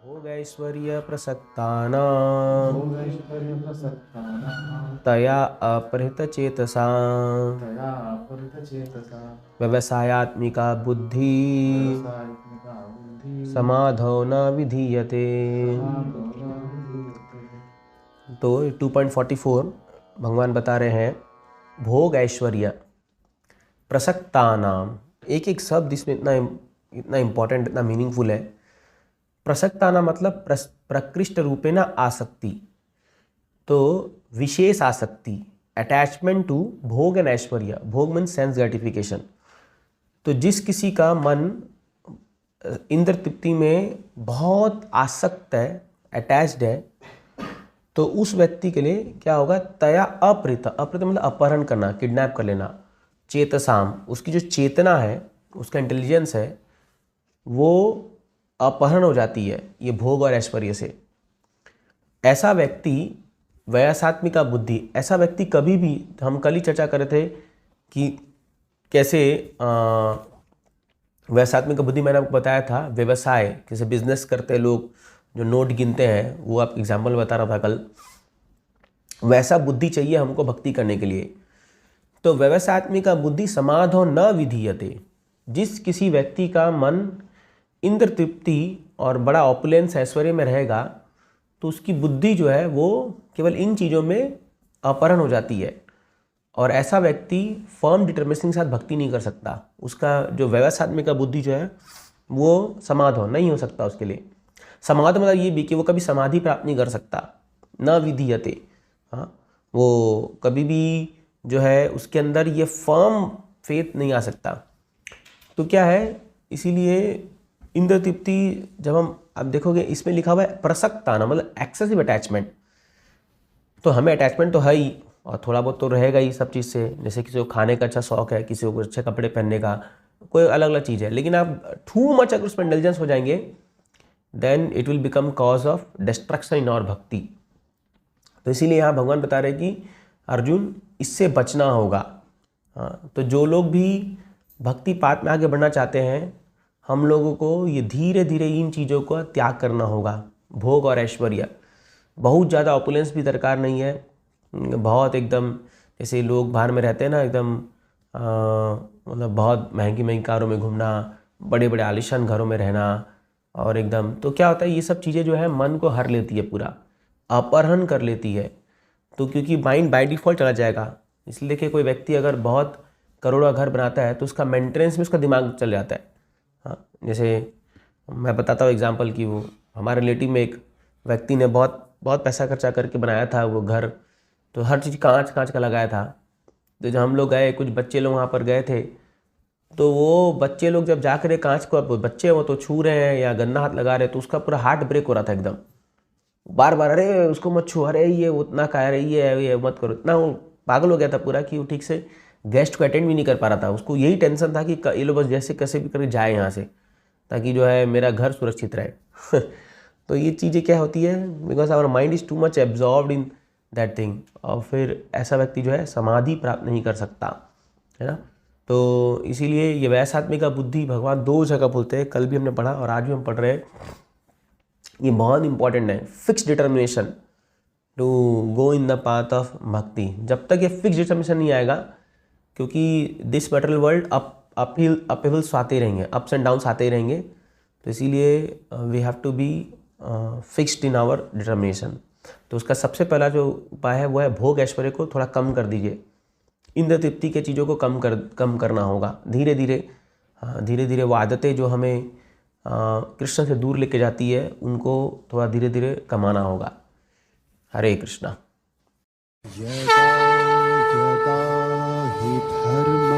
भोगैश्वर्य प्रसक्तानां तया अपहृतचेतसा व्यवसायात्मिका बुद्धि समाधौ न विधीयते। तो 2.44 भगवान बता रहे हैं भोग ऐश्वर्य प्रसक्तानाम। एक एक शब्द इसमें इतना इम्पोर्टेंट, इतना मीनिंगफुल है। प्रसक्तानाम मतलब प्रकृष्ट रूपेण आसक्ति, तो विशेष आसक्ति, अटैचमेंट टू भोग एंड ऐश्वर्य। भोग मीन्स सेंस ग्रेटिफिकेशन। तो जिस किसी का मन इंद्र तृप्ति में बहुत आसक्त है, अटैच्ड है, तो उस व्यक्ति के लिए क्या होगा? तया अपहृत, अपहृत मतलब अपहरण करना, किडनैप कर लेना। चेतसाम, उसकी जो चेतना है, उसका इंटेलिजेंस है, वो अपहरण हो जाती है ये भोग और ऐश्वर्य से। ऐसा व्यक्ति वयसात्मिका बुद्धि, ऐसा व्यक्ति कभी भी, हम कल ही चर्चा कर रहे थे कि कैसे वयसात्मिका बुद्धि, मैंने आपको बताया था व्यवसाय, कैसे बिजनेस करते लोग जो नोट गिनते हैं, वो आप एग्जाम्पल बता रहा था कल। वैसा बुद्धि चाहिए हमको भक्ति करने के लिए। तो व्यवसायत्मिका बुद्धि समाधो न विधीयते। जिस किसी व्यक्ति का मन इंद्र तृप्ति और बड़ा ऑपुलेंस ऐश्वर्य में रहेगा, तो उसकी बुद्धि जो है वो केवल इन चीज़ों में अपहरण हो जाती है, और ऐसा व्यक्ति फर्म डिटर्मिनेशन के साथ भक्ति नहीं कर सकता। उसका जो व्यवसायत्मिका बुद्धि जो है वो समाधो नहीं हो सकता उसके लिए। समाधि मतलब ये भी कि वो कभी समाधि प्राप्त नहीं कर सकता। न विधीयते, हाँ, वो कभी भी जो है उसके अंदर ये फर्म फेथ नहीं आ सकता। तो क्या है, इसीलिए इंद्र तृप्ति, जब हम आप देखोगे इसमें लिखा हुआ है प्रसक्ताना, मतलब एक्सेसिव अटैचमेंट। तो हमें अटैचमेंट तो है ही, और थोड़ा बहुत तो रहेगा ही सब चीज़ से। जैसे किसी को खाने का अच्छा शौक है, किसी को अच्छे कपड़े पहनने का, कोई अलग अलग चीज़ है। लेकिन आप टू मच अगर उसमें इंटेलिजेंस हो जाएंगे, then it will become cause of destruction in our bhakti. तो इसीलिए यहाँ भगवान बता रहे कि अर्जुन, इससे बचना होगा। हाँ, तो जो लोग भी भक्ति पाथ में आगे बढ़ना चाहते हैं, हम लोगों को ये धीरे धीरे इन चीज़ों का त्याग करना होगा। भोग और ऐश्वर्य, बहुत ज़्यादा ऑपुलेंस भी दरकार नहीं है। बहुत एकदम, जैसे लोग बाहर में रहते हैं ना, एकदम मतलब बहुत महंगी महंगी कारों में घूमना, बड़े बड़े आलीशान घरों में रहना, और एकदम, तो क्या होता है, ये सब चीज़ें जो है मन को हर लेती है, पूरा अपहरण कर लेती है। तो क्योंकि माइंड बाय डिफ़ॉल्ट चला जाएगा। इसलिए देखिए, कोई व्यक्ति अगर बहुत करोड़ों घर बनाता है, तो उसका मेंटेनेंस में उसका दिमाग चल जाता है। हाँ, जैसे मैं बताता हूँ एग्जांपल कि वो हमारे रिलेटिव में एक व्यक्ति ने बहुत बहुत पैसा खर्चा करके बनाया था वो घर। तो हर चीज़ कांच कांच का लगाया था। तो जब हम लोग गए, कुछ बच्चे लोग वहाँ पर गए थे, तो वो बच्चे लोग जब जाकर कांच को, बच्चे वो तो छू रहे हैं या गंदा हाथ लगा रहे हैं, तो उसका पूरा हार्ट ब्रेक हो रहा था एकदम। बार बार, अरे उसको मत छू, अरे ये उतना कह रही है, ये मत करो। इतना वो पागल हो गया था पूरा कि वो ठीक से गेस्ट को अटेंड भी नहीं कर पा रहा था। उसको यही टेंशन था कि ये लोग बस जैसे कैसे भी करके जाए यहाँ से, ताकि जो है मेरा घर सुरक्षित रहे। तो ये चीज़ें क्या होती है, because our mind is too much absorbed in that thing, और फिर ऐसा व्यक्ति जो है समाधि प्राप्त नहीं कर सकता, है ना। तो इसीलिए ये वैसात्मिका बुद्धि भगवान दो जगह बोलते हैं, कल भी हमने पढ़ा और आज भी हम पढ़ रहे हैं। ये बहुत इंपॉर्टेंट है, fix determination to go in the path of bhakti. जब तक ये फिक्स डिटर्मिनेशन नहीं आएगा, क्योंकि दिस मटेरियल वर्ल्ड अपहिल्स आते रहेंगे, अप्स एंड डाउन्स आते ही रहेंगे। तो इसीलिए we have to be fixed in our determination. तो उसका सबसे पहला जो उपाय है वो है भोग ऐश्वर्य को थोड़ा कम कर दीजिए। इंद्र तृप्ति के चीज़ों को कम करना होगा धीरे धीरे। धीरे धीरे वो आदतें जो हमें कृष्ण से दूर लेके जाती है, उनको थोड़ा धीरे धीरे कमाना होगा। हरे कृष्णा। यदा यदा हि धर्म